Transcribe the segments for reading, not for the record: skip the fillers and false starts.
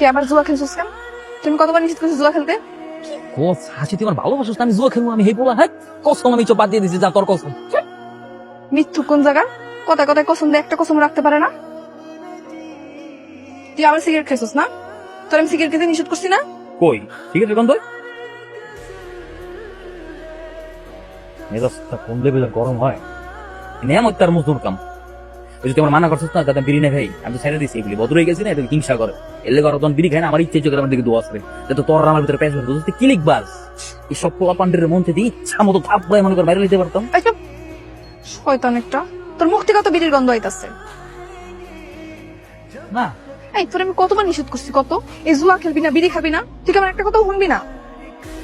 তুই আবার জুয়া খেলছিস কেন? তুমি কতবার নিষেধ করছিস জুয়া খেলতে? হাসি তুই আমার ভালোবাসিস না, আমি জুয়া খেলবো? আমি হেই বলা, হ্যাঁ কসম আমি চোখ বাদ দিয়ে দিছি, যা তোর কসম। মিথ্যু কোন জায়গা? কথায় কথায় কসম দিয়ে একটা কসম রাখতে পারে না। তুই আবার সিগারেট খেয়েছিস না? তোর আমি সিগারেট খেতে নিষেধ করছি না? কই ঠিক আছে গন্ধ মেজাজটা কোন লেভেলে গরম হয়, নেয়ামত তার মজদুর কাম। ওই যে তোমার মানা করছিস না দাদা বিড়ি না খাই, আমি তো ছেড়ে দিচ্ছি এগুলি, বদল হয়ে গেছি না, এটা হিংসা করে এলে ঘর তখন বিড়ি খায় না, আমার ইচ্ছে চোখের আমার দিকে দোয়া আসবে যাতে তোর আমার ভিতরে প্যাঁচ ধরতে কি লিখবাস এই সব পোলা পান্ডের মধ্যে দিয়ে ইচ্ছা মতো থাপ বয়ে মনে করে বাইরে নিতে পারতাম। আচ্ছা শয়তান একটা, তোর মুখ থেকে কত বিড়ির গন্ধ আইতাছে। না এই তোর আমি কতবার নিষেধ করছি, কত এই জুয়া খেলবি না, বিড়ি খাবি না, তুই আমার একটা কথা শুনবি না।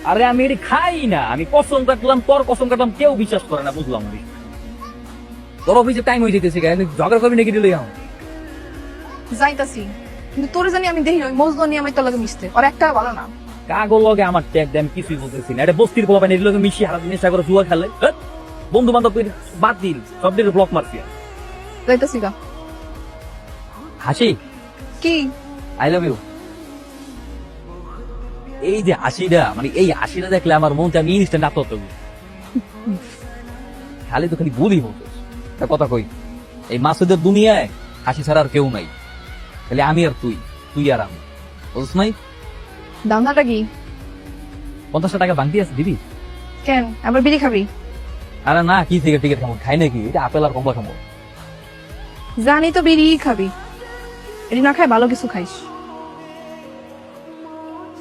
আরে আমি এটি খাই না, আমি কসম কাটলাম, তোর কসম কাটলাম, কেউ বিশ্বাস করে না, বুঝলাম আমি। তোর অফিসে টাইম হয়ে যেতেছে, ঝগড়া করবি নাকি দিলে যাইতাছি, কিন্তু তোরে জানি আমি দেখি ওই মজদু নিয়ে আমি তোর লাগে মিশতে, আর একটা ভালো না। কাগজ লগে আমার ট্যাগ দেয়, আমি কিছুই বলতেছি না। এটা বস্তির পোলা পানি এগুলোকে মিশিয়ে হারা নেশা করে জুয়া খেলে, বন্ধু বান্ধব বাদ দিল, সব দিকে ব্লক মারছি। যাইতাছি গা। হাসি কি? I love you. এই যে হাসিটা, মানে এই হাসিটা দেখলে আমার মনটা আমি ইনস্ট্যান্ট আত্মহত্যা করি। খালি তো খালি বলি বলতো একটা কথা কই, এই মাসুদের দুনিয়ায় হাসি ছাড়া আর কেউ নাই, খালি আমি আর তুই, তুই আর আমি, বুঝছ নাই? দামটা কি? 50 টাকা ভাঙতি আছে দিবি? কেন আবার বিড়ি খাবি? আরে না, কি থেকে টিকিট খাবো, খাই নাকি, এটা আপেল আর কমলা খাবো। জানি তো বিড়ি খাবি, এটি না খাই ভালো কিছু খাইস।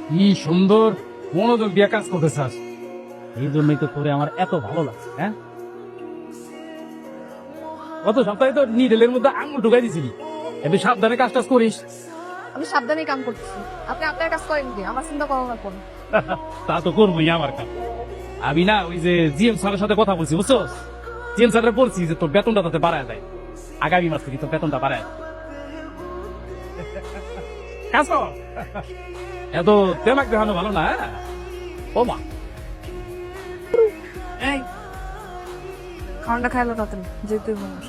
কি সুন্দর মনোযোগ দিয়ে কাজ করতে চাস, এই জন্যই তো তোরে আমার এত ভালো লাগছে। হ্যাঁ, গত সপ্তাহে তো নিডেলের মধ্যে আঙুল ঢুকাই দিছিলি, একটু সাবধানে কাজ টাজ করিস। আমি সাবধানে কাম করতেছি, আপনি আপনার কাজ করেন কি, আমার চিন্তা করো না কোন। তা তো করবোই আমার কাজ। আমি না ওই যে জিএম স্যারের সাথে কথা বলছি, বুঝছো? জিএম স্যারের বলছি যে তোর বেতনটা তাতে বাড়ায় দেয়, আগামী মাস থেকে তোর বেতনটা বাড়ায় দেয়। কাজ কর। এত তেমাক দেখানো ভালো না। হ্যাঁ ও মা, এই খাওয়াটা খাইলো তাড়াতাড়ি, যে তুই বলিস।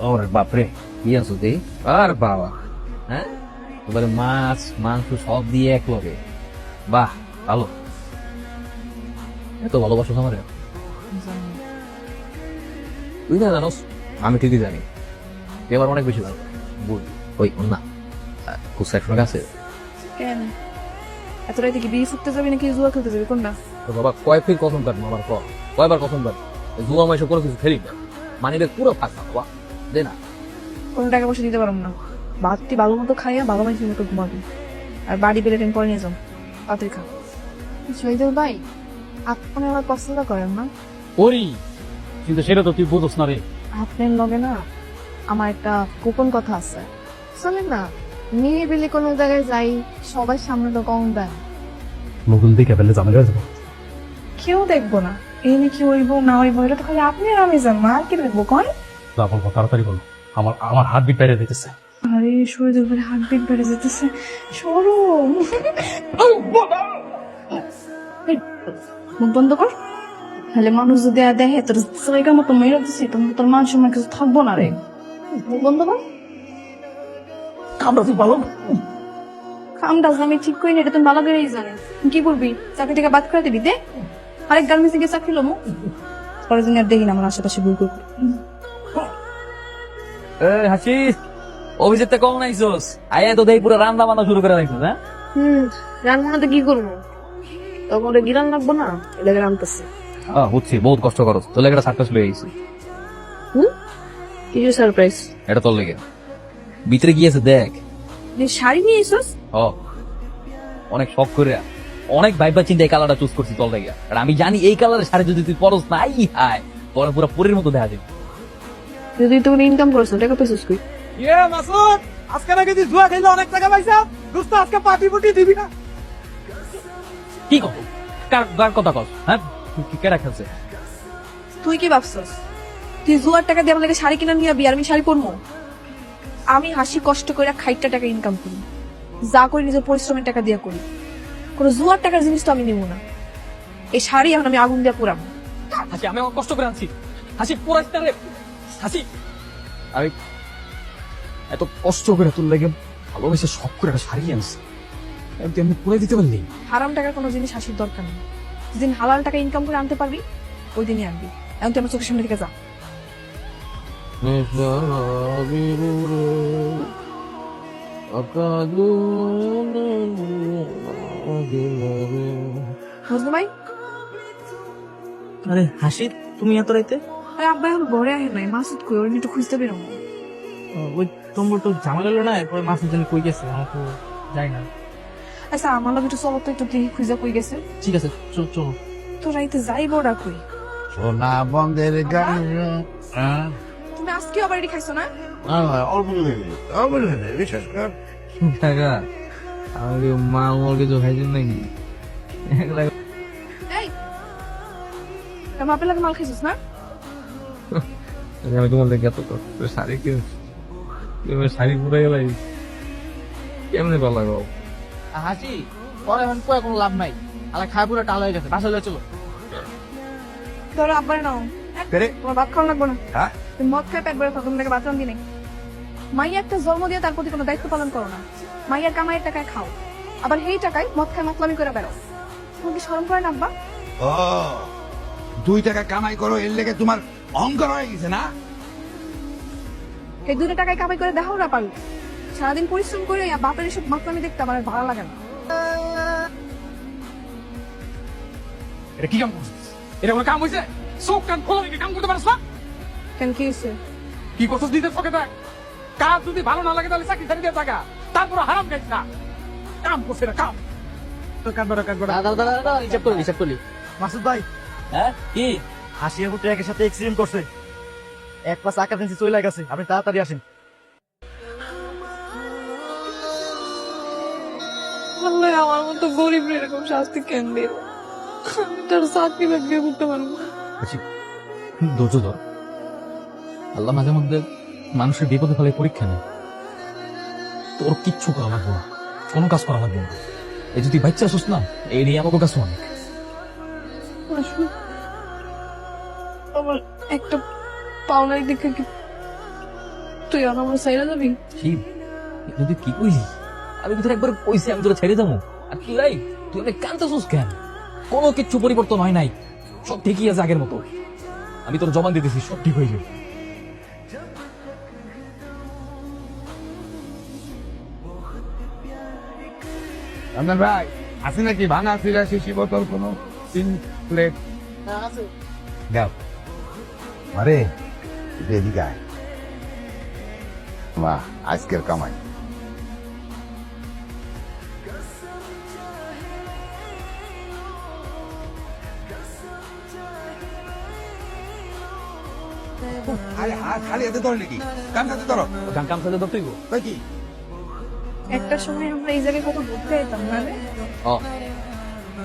ওরে বাপরে, কি আছো দে? আর বাবা, হ্যাঁ এবারে মাছ মাংস সব দিয়ে এক লগে, বাহ ভালো, এত ভালোবাসো আমার। তুই না জানোস, আমি ঠিকই জানি এবার অনেক বেশি ভালো বুঝ। ওই না খুচরা একশো টাকা আছে? কেন এত রাইতে কি বিড়ি ফুটতে যাবি নাকি জুয়া খেলতে যাবি, কোনটা? তো বাবা কয় ফির কখন কাটবো আমার, কয়বার কখন কাটবো? জুয়া মাইসে করে কিছু খেলি না, মানে পুরো ফাঁকা বাবা, দে না। কোনো টাকা পয়সা দিতে পারবো না, ভাতটি ভালো মতো খাইয়া ভালো মানুষের মতো ঘুমাবি, আর বাড়ি বেড়ে ট্রেন পরে নিয়ে যাও, তাড়াতাড়ি খা। শহীদুল ভাই, আপনি আমার পছন্দ করেন না? করি, কিন্তু সেটা তো তুই বুঝোস না রে। আপনার লগে না আমার একটা গোপন কথা আছে, শোনেন না, নিরিবিলি কোনো জায়গায় যাই, সবার সামনে তো কম দেয়, মুকুল দিকে ফেলে জানা যাবে, কেউ দেখবো না, এনে কি হইব না হইব এটা তো খালি আপনি আর আমি জানবো, আর কি দেখবো কন? বলবো তাড়াতাড়ি বলো, আমার আমার হাত বিট বেড়ে দিতেছে। আরে শহীদুল ভাই হার্টবিট বেড়ে যেতেছে, সরো মুখ বন্ধ কর, তাহলে মানুষ যদি দেখে তোর জায়গা মতো মেরে দিচ্ছি, তোর মান সম্মান কিছু থাকবো না রে, মুখ বন্ধ কর। আমরা তুই ভালো কামটা আমি ঠিক করি না, এটা তুমি ভালো করেই জানি। কি বলবি, চাকরি থেকে বাদ করে দিবি? দে আরেক গার্মেন্টসে গিয়ে চাকরি লমু, পরের দিন আর দেখি না আমার আশেপাশে ভুল করবো। হাসি অফিসের থেকে কম নাইছোস, আয়া তো দেই পুরো রান্না বান্না শুরু করে রাখছিস। হ্যাঁ রান্না তো কি করবো, তখন ওটা গিরান লাগবো না, এটা রান্নতেছে। বুঝছি, বহুত কষ্ট করো, তোর লেগে একটা সার্কাস লয়ে আইছি। কিছু সারপ্রাইজ? এটা তোর লেগে, ভিতরে গিয়েছে দেখ। শাড়ি নিয়ে এসোস? অনেক শখ করে অনেক ভাইবা চিন্তা এই কালারটা চুজ করছি তোর লেগে, আর আমি জানি এই কালারের শাড়ি যদি তুই পরস না, আই হায় পরে পুরো পরীর মতো দেখা যাবে। যদি তুমি ইনকাম করছো, টাকা পেয়েছিস কই? ইয়ে মাসুদ, আজকে নাকি তুই জুয়া খেলে অনেক টাকা পাইছা, দোস্ত আজকে পার্টি ফুটি দিবি না? কি কর, কার কথা কস? হ্যাঁ কেডা খেলছে? তুই কি ভাবছস তুই জুয়ার টাকা দিয়ে আমাকে শাড়ি কিনা নিয়ে যাবি আর আমি শাড়ি পরবো? আমি হাসি কষ্ট করে খাইটা টাকা ইনকাম করি, যা করি নিজের পরিশ্রমের টাকা দিয়ে করি, কোনো জুয়ার টাকার জিনিস তো আমি নেব না। এই শাড়ি এখন আমি আগুন দিয়ে পুরাবো। হাসি আমি আমার কষ্ট করে আনছি, হাসি পুরাইস না রে হাসি, আমি এত কষ্ট করে তোর লেগে ভালোবেসে সব করে একটা শাড়ি আনছি তুই আমি পুরে দিতে পারলি হারাম টাকার কোনো জিনিস হাসির দরকার নেই। যেদিন হালাল টাকা ইনকাম করে আনতে পারবি ওই দিনই আনবি। এখন তুই আমার চোখের সামনে থেকে যা। বুঝলো ভাই? আরে হাসি, তুমি এত রাইতে? আরে আব্বা এখন ঘরে আহে নাই, মাসুদ কই, ওর নিয়ে একটু খুঁজতে বেরোবো। ওই তোমার তো ঝামেলা হলো না, এরপরে মাসের জন্য কই গেছে, আমার তো যাই না। আচ্ছা আমার লোক একটু চলো তো, একটু দেখি খুঁজে কই গেছে। ঠিক আছে, চলো। তো রাইতে যাইবো ওরা কই? সোনা বন্ধের গান তুমি আজকে আবার এটি খাইছো না? অল্প বিশ্বাস কর। টাকা আমাকে মা আমার কিছু খাইছেন নাকি? এই তুমি আপেল লাগে মাল খাইছিস না? আমি তোমার দেখে এত শাড়ি কি শাড়ি পুরে গেলাই কেমনে ভালো লাগো? হাসি পরে এখন কোনো লাভ নাই, আলা খায় পুরো টাল হয়ে গেছে, বাসা হয়ে চলো। ধরো আব্বার নাও। পেরে তোমার ভাত খাওয়া লাগবো না। হ্যাঁ তুমি মদ খায় পেট ভরে থাকো, তুমি তাকে বাথরুম দিনে। মাইয়া একটা জন্ম দিয়ে তার প্রতি কোনো দায়িত্ব পালন করো না। মাইয়ার কামাইয়ের টাকায় খাও, আবার সেই টাকায় মদ খায় মতলামি করে বেরো। তোমার কি শরম করে না আব্বা? ও 2 টাকা কামাই করো, এর লেগে তোমার অহংকার হয়ে গেছে না? এই 2 টাকায় কামাই করে দেখাও না পারো। সারাদিন পরিশ্রম করে বাপের এসব মতলামি দেখতে আমার আর ভালো লাগে না। এটা কি কাম করছিস? এটা কোনো কাম হয়েছে? চোখ কান খোলা রেখে কাম করতে পারছ না? কেন কি হয়েছে? কি করছিস নিজের চোখে দেখ। কাজ যদি ভালো না লাগে তাহলে চাকরি ছাড়ি দিয়ে থাকা, তারপর হারাম খাইস না। কাম করছে না কাম। দাদা হিসাব করলি। মাসুদ ভাই, হ্যাঁ কি হাসি এবং ট্রাকের সাথে অ্যাক্সিডেন্ট করছে, 1 পাশ আঁকা ফেন্সি চলে গেছে, আপনি তাড়াতাড়ি আসেন। আল্লাহ আমার মতো গরিব এরকম শাস্তি কেন দিল? তার চাকরি বাকরি করতে পারবো না। ধৈর্য ধর, আল্লাহ মাঝে মধ্যে মানুষের বিপদে ফেলে পরীক্ষা নেয়। তোর কিচ্ছু করা লাগবে না, কোনো কাজ করা লাগবে না। এই যদি বাচ্চা আসুস না, এই নিয়ে আমাকে কাছে অনেক। আসলে আমার একটা পাওনার দিকে কি তুই আর আমার সাইরা যাবি? শিব তুই কি কইলি? আমি তোর একবার কইছি আমি তোরা ছেড়ে যাবো, আর তুই রাই তুই অনেক কাঁদতেছিস কেন? কোনো কিচ্ছু পরিবর্তন হয় নাই, সব ঠিকই আছে আগের মতো। আমি তোর জবান দিতেছি, সব ঠিক হয়ে যাবে। রমজান ভাই, আছে নাকি ভাঙা ফিরা শিশি বোতল কোনো 3 প্লেট? দাও আরে এদিকে আয়। মা আজকের কামাই আরে হাত খালি হাতে ধরে নাকি? কাম হাতে ধরো। গান কাম সাথে ধরতেই তাই কি? একটা সময় আমরা এই জায়গায় কত ঘুরতে যেতাম না রে?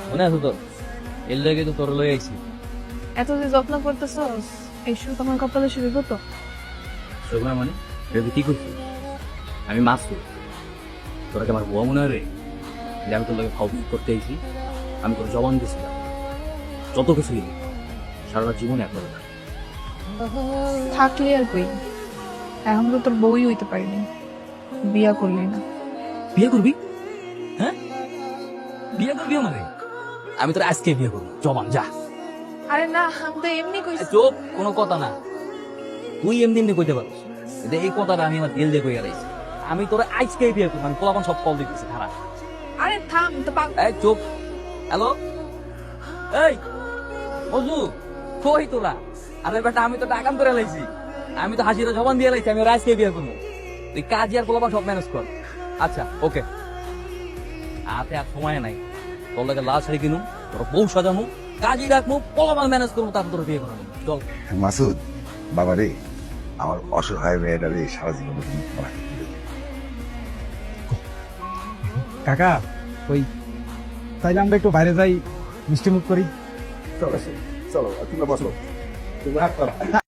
মনে আছে তোর? এর লেগে তো তোর লই আইছি। এত যে যত্ন করতেছস, এই সুখ আমার কপালে শুরু হতো। শোভনা মানে এটা তুই কি করছিস? আমি মাছ করি, তোরা কি আমার বউ মনে হয় রে? যে আমি তোর লগে ফাউ করতে আইছি, আমি তোর জবান দিয়েছিলাম যত কিছু দিলি সারা জীবনে এক কথা। থাকলে আর কই, এখন তো তোর বউই হইতে পারিনি, বিয়া করলি না। বিয়ে করবি? হ্যাঁ বিয়ে করবি আমারে? আমি তোর আজকে বিয়ে করবো, জবান যা। আরে না, আমি তো এমনি কইছি। চোপ, কোনো কথা না। তুই এমনি এমনি কইতে পারিস, কিন্তু এই কথাটা আমি আমার দিল দিয়ে কইয়া রাইছি। আমি তোর আজকে বিয়ে করবো, আমি পোলাপন সব কল দিতেছি খারাপ। আরে থাম তো পাগল। এই চুপ। হ্যালো, এই মজু, কই তোরা? আরে বেটা আমি তো টাকাম করে লাইছি, আমি তো হাসিটা জবান দিয়ে লাইছি, আমি ওর আজকে বিয়ে করবো। তুই কাজ আর পোলাপন সব ম্যানেজ কর। আচ্ছা ওকে, হাতে আর সময় নাই। তোর লাগে লাল শাড়ি কিনুম, তোর বউ সাজামু, কাজই রাখবো, পোলাপন ম্যানেজ করবো, তারপর তোর বিয়ে করবো। চল। মাসুদ বাবা রে, আমার অসহায় মেয়েটা রে সারা জীবন কাকা ওই তাইলে আমরা একটু বাইরে যাই, মিষ্টি মুখ করি। চলো চলো, তোমরা বসো।